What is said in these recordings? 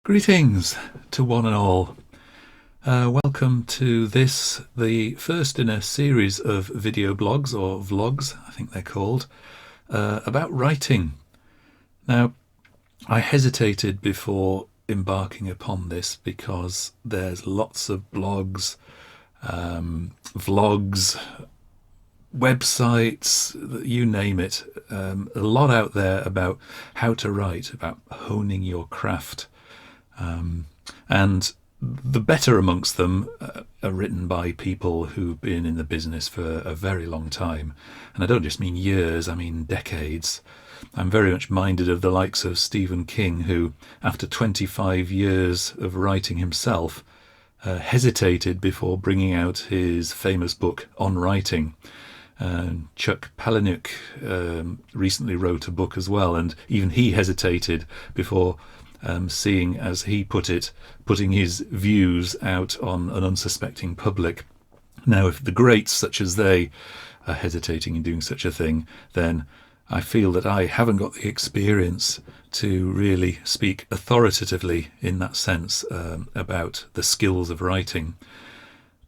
Greetings to one and all. Welcome to this, the first in a series of video blogs, or vlogs, I think they're called, about writing. Now, I hesitated before embarking upon this because there's lots of blogs, vlogs, websites, you name it, a lot out there about how to write, about honing your craft. And the better amongst them are written by people who've been in the business for a very long time. And I don't just mean years, I mean decades. I'm very much minded of the likes of Stephen King, who, after 25 years of writing himself, hesitated before bringing out his famous book on writing. Chuck Palahniuk recently wrote a book as well, and even he hesitated before seeing, as he put it, putting his views out on an unsuspecting public. Now, if the greats such as they are hesitating in doing such a thing, then I feel that I haven't got the experience to really speak authoritatively in that sense about the skills of writing.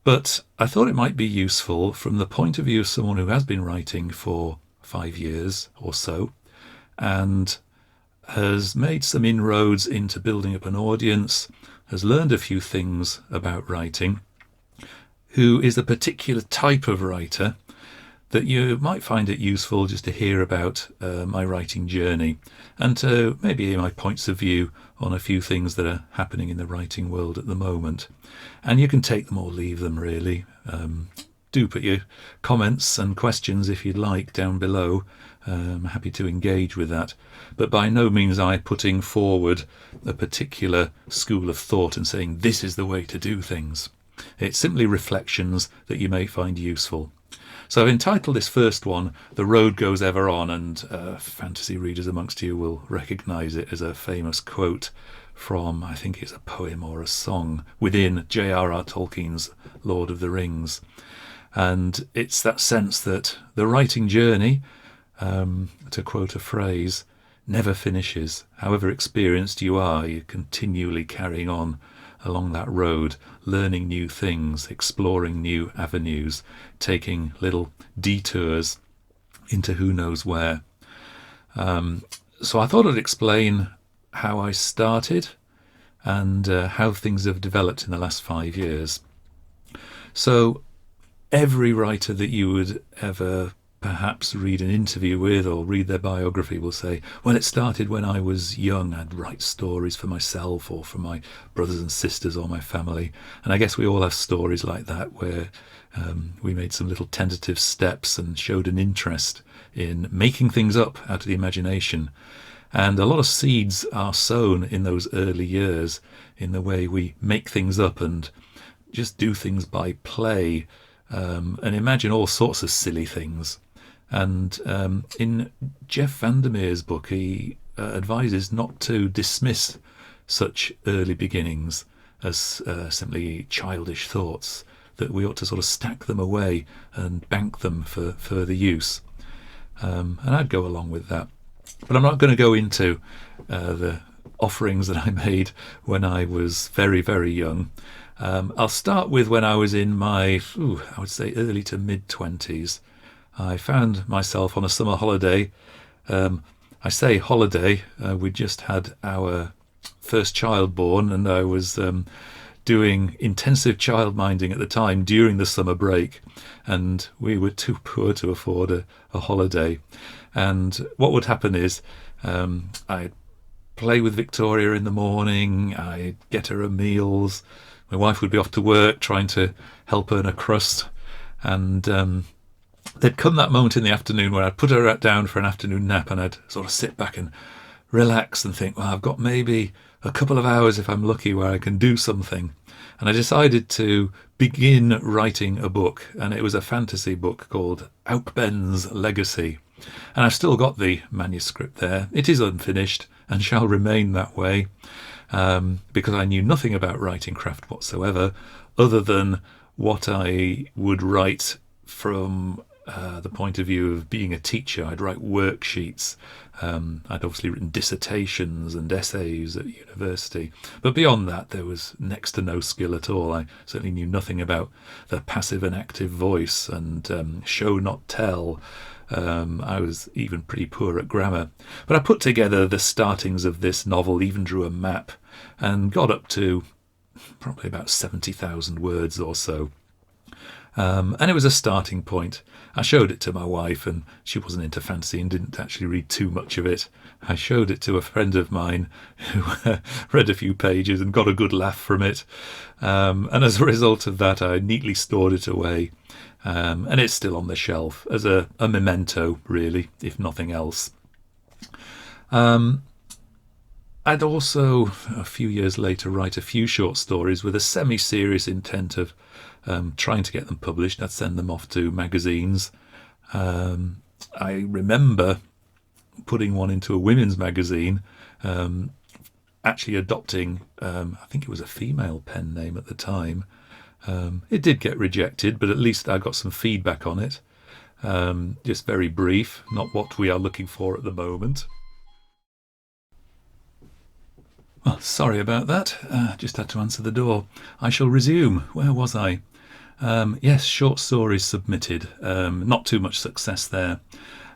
But I thought it might be useful from the point of view of someone who has been writing for 5 years or so, and has made some inroads into building up an audience, has learned a few things about writing, who is a particular type of writer, that you might find it useful just to hear about my writing journey, and to maybe hear my points of view on a few things that are happening in the writing world at the moment. And you can take them or leave them, really. Do put your comments and questions, if you'd like, down below. I'm happy to engage with that. But by no means am I putting forward a particular school of thought and saying this is the way to do things. It's simply reflections that you may find useful. So I've entitled this first one, The Road Goes Ever On, and fantasy readers amongst you will recognise it as a famous quote from, I think it's a poem or a song, within J.R.R. Tolkien's Lord of the Rings. And it's that sense that the writing journey, to quote a phrase, never finishes. However experienced you are, you're continually carrying on along that road, learning new things, exploring new avenues, taking little detours into who knows where. So I thought I'd explain how I started and how things have developed in the last 5 years. So every writer that you would ever perhaps read an interview with or read their biography will say, well, it started when I was young. I'd write stories for myself or for my brothers and sisters or my family. And I guess we all have stories like that where we made some little tentative steps and showed an interest in making things up out of the imagination. And a lot of seeds are sown in those early years in the way we make things up and just do things by play, and imagine all sorts of silly things. And in Jeff Vandermeer's book, he advises not to dismiss such early beginnings as simply childish thoughts, that we ought to sort of stack them away and bank them for further use. And I'd go along with that. But I'm not going to go into the offerings that I made when I was very, very young. I'll start with when I was in my, I would say early to mid-20s. I found myself on a summer holiday. I say holiday, we just had our first child born, and I was doing intensive childminding at the time during the summer break, and we were too poor to afford a holiday. And what would happen is I'd play with Victoria in the morning, I'd get her her meals, my wife would be off to work trying to help earn a crust, and there'd come that moment in the afternoon where I'd put her down for an afternoon nap, and I'd sort of sit back and relax and think, well, I've got maybe a couple of hours, if I'm lucky, where I can do something. And I decided to begin writing a book, and it was a fantasy book called Aukben's Legacy. And I've still got the manuscript there. It is unfinished and shall remain that way, because I knew nothing about writing craft whatsoever, other than what I would write from the point of view of being a teacher. I'd write worksheets. I'd obviously written dissertations and essays at university. But beyond that, there was next to no skill at all. I certainly knew nothing about the passive and active voice and show not tell. I was even pretty poor at grammar. But I put together the startings of this novel, even drew a map, and got up to probably about 70,000 words or so. And it was a starting point. I showed it to my wife, and she wasn't into fantasy and didn't actually read too much of it. I showed it to a friend of mine who read a few pages and got a good laugh from it. And as a result of that, I neatly stored it away. And it's still on the shelf as a memento, really, if nothing else. I'd also, a few years later, write a few short stories with a semi-serious intent of trying to get them published. I'd send them off to magazines. I remember putting one into a women's magazine, actually adopting, I think it was a female pen name at the time. It did get rejected, but at least I got some feedback on it. Just very brief, not what we are looking for at the moment. Well, sorry about that. Just had to answer the door. I shall resume. Where was I? Yes, short stories submitted. Not too much success there.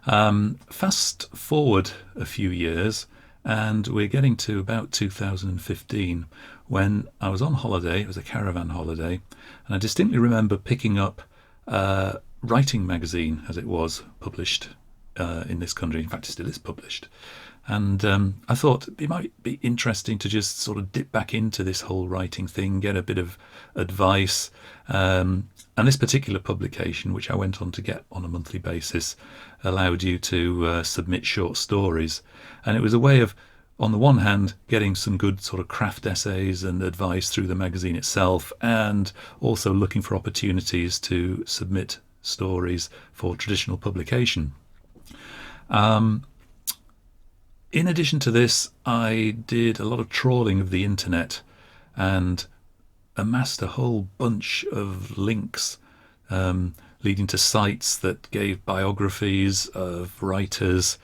Fast forward a few years, and we're getting to about 2015 when I was on holiday. It was a caravan holiday, and I distinctly remember picking up Writing Magazine, as it was published in this country. In fact, it still is published. And I thought it might be interesting to just sort of dip back into this whole writing thing, get a bit of advice. And this particular publication, which I went on to get on a monthly basis, allowed you to submit short stories. And it was a way of, on the one hand, getting some good sort of craft essays and advice through the magazine itself, and also looking for opportunities to submit stories for traditional publication. In addition to this, I did a lot of trawling of the internet and amassed a whole bunch of links leading to sites that gave biographies of writers,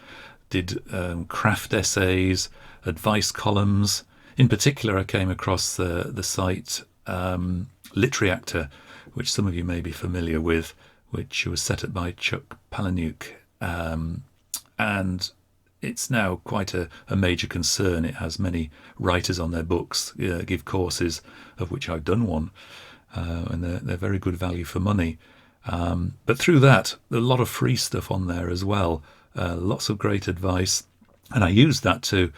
did craft essays, advice columns. In particular, I came across the site Literary Actor, which some of you may be familiar with, which was set up by Chuck Palahniuk. And it's now quite a major concern. It has many writers on their books, give courses, of which I've done one, and they're very good value for money. But through that, a lot of free stuff on there as well, lots of great advice. And I used that to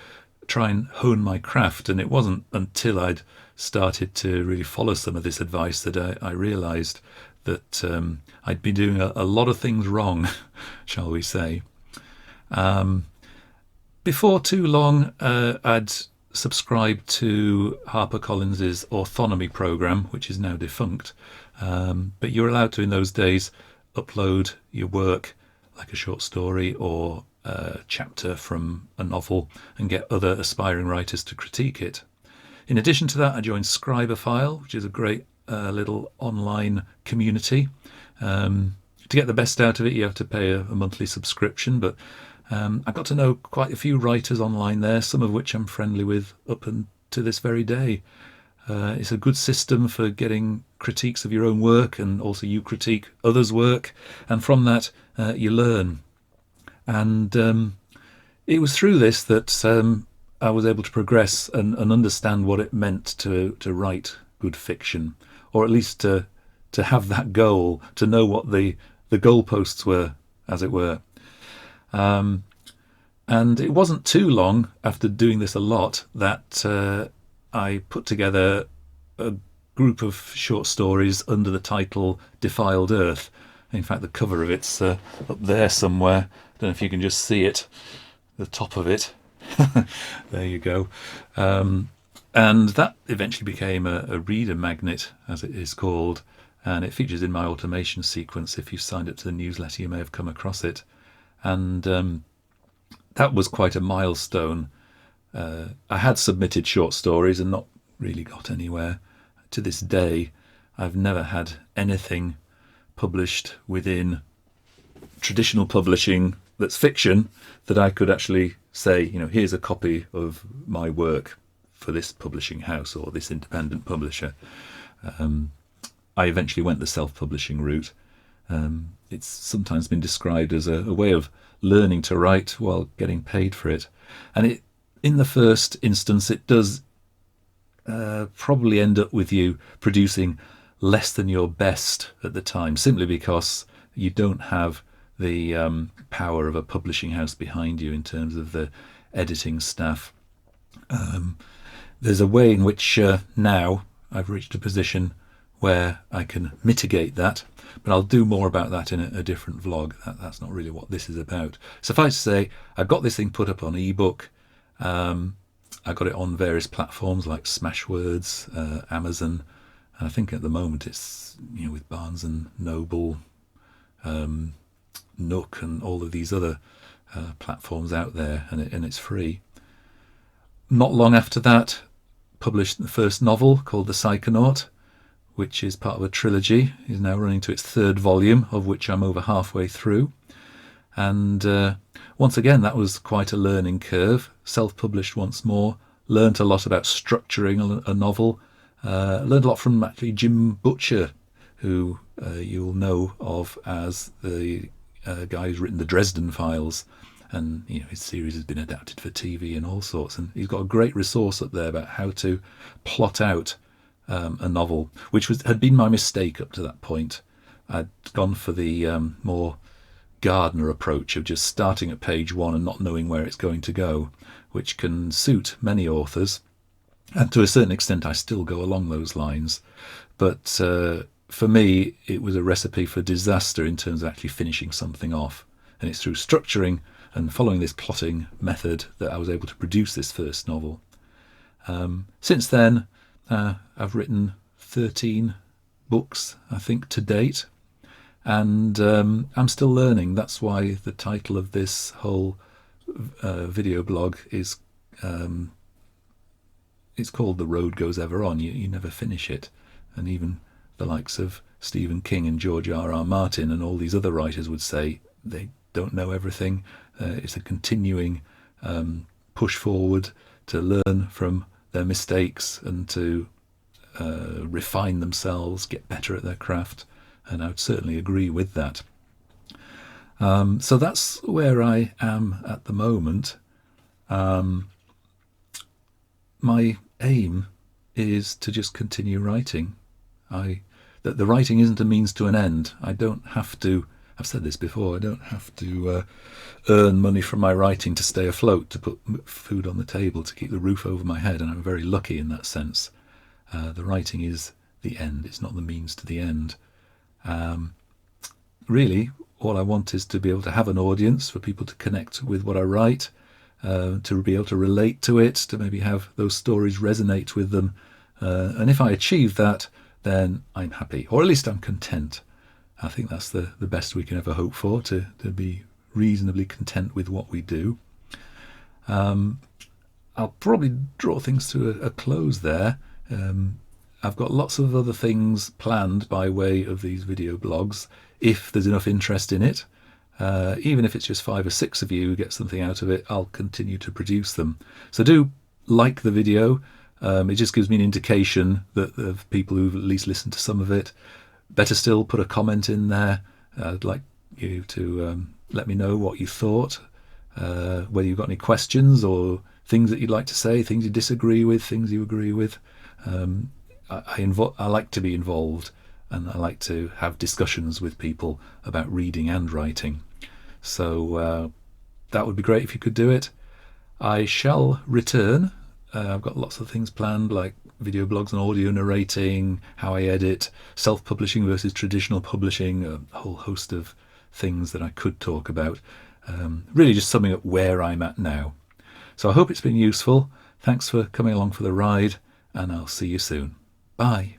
try and hone my craft. And it wasn't until I'd started to really follow some of this advice that I realised that I'd been doing a lot of things wrong, shall we say. Before too long, I'd subscribed to HarperCollins's Orthonomy program, which is now defunct. But you were allowed to, in those days, upload your work, like a short story or a chapter from a novel, and get other aspiring writers to critique it. In addition to that, I joined Scribophile, which is a great little online community. To get the best out of it, you have to pay a monthly subscription, but I got to know quite a few writers online there, some of which I'm friendly with up and to this very day. It's a good system for getting critiques of your own work, and also you critique others' work, and from that you learn. And it was through this that I was able to progress and understand what it meant to write good fiction, or at least to have that goal, to know what the goalposts were, as it were. And it wasn't too long after doing this a lot that I put together a group of short stories under the title Defiled Earth. In fact, the cover of it's up there somewhere. I don't know if you can just see it, the top of it. There you go. And that eventually became a reader magnet, as it is called, and it features in my automation sequence. If you signed up to the newsletter, you may have come across it. And that was quite a milestone. I had submitted short stories and not really got anywhere. To this day, I've never had anything published within traditional publishing that's fiction, that I could actually say, here's a copy of my work for this publishing house or this independent publisher. I eventually went the self-publishing route. It's sometimes been described as a way of learning to write while getting paid for it. And in the first instance, it does probably end up with you producing less than your best at the time, simply because you don't have the power of a publishing house behind you in terms of the editing staff. There's a way in which now I've reached a position where I can mitigate that, but I'll do more about that in a different vlog. That's not really what this is about. Suffice to say, I got this thing put up on ebook. I got it on various platforms like Smashwords, Amazon, and I think at the moment it's with Barnes and Noble, Nook, and all of these other platforms out there, and it's free. Not long after that, published the first novel called The Psychonaut, which is part of a trilogy. Is now running to its third volume, of which I'm over halfway through. And once again, that was quite a learning curve. Self-published once more. Learned a lot about structuring a novel. Learned a lot from actually Jim Butcher, who you'll know of as the guy who's written the Dresden Files. And his series has been adapted for TV and all sorts. And he's got a great resource up there about how to plot out a novel, which had been my mistake up to that point. I'd gone for the more Gardner approach of just starting at page 1 and not knowing where it's going to go, which can suit many authors. And to a certain extent, I still go along those lines. But for me, it was a recipe for disaster in terms of actually finishing something off. And it's through structuring and following this plotting method that I was able to produce this first novel. Since then, I've written 13 books, I think, to date. And I'm still learning. That's why the title of this whole video blog is it's called The Road Goes Ever On. You never finish it. And even the likes of Stephen King and George R.R. Martin and all these other writers would say they don't know everything. It's a continuing push forward to learn from their mistakes and to refine themselves, get better at their craft. And I would certainly agree with that. So that's where I am at the moment. My aim is to just continue writing. That the writing isn't a means to an end. I don't have to, I've said this before, I don't have to earn money from my writing to stay afloat, to put food on the table, to keep the roof over my head, and I'm very lucky in that sense. The writing is the end, it's not the means to the end. Really, all I want is to be able to have an audience, for people to connect with what I write, to be able to relate to it, to maybe have those stories resonate with them. And if I achieve that, then I'm happy, or at least I'm content. I think that's the best we can ever hope for, to be reasonably content with what we do. I'll probably draw things to a close there. I've got lots of other things planned by way of these video blogs, if there's enough interest in it. Even if it's just 5 or 6 of you who get something out of it, I'll continue to produce them. So do like the video. It just gives me an indication that of people who've at least listened to some of it. Better still, put a comment in there. I'd like you to let me know what you thought, whether you've got any questions or things that you'd like to say, things you disagree with, things you agree with. I like to be involved, and I like to have discussions with people about reading and writing. So that would be great if you could do it. I shall return. I've got lots of things planned, like video blogs and audio narrating, how I edit, self-publishing versus traditional publishing, a whole host of things that I could talk about. Really just summing up where I'm at now. So I hope it's been useful. Thanks for coming along for the ride, and I'll see you soon. Bye.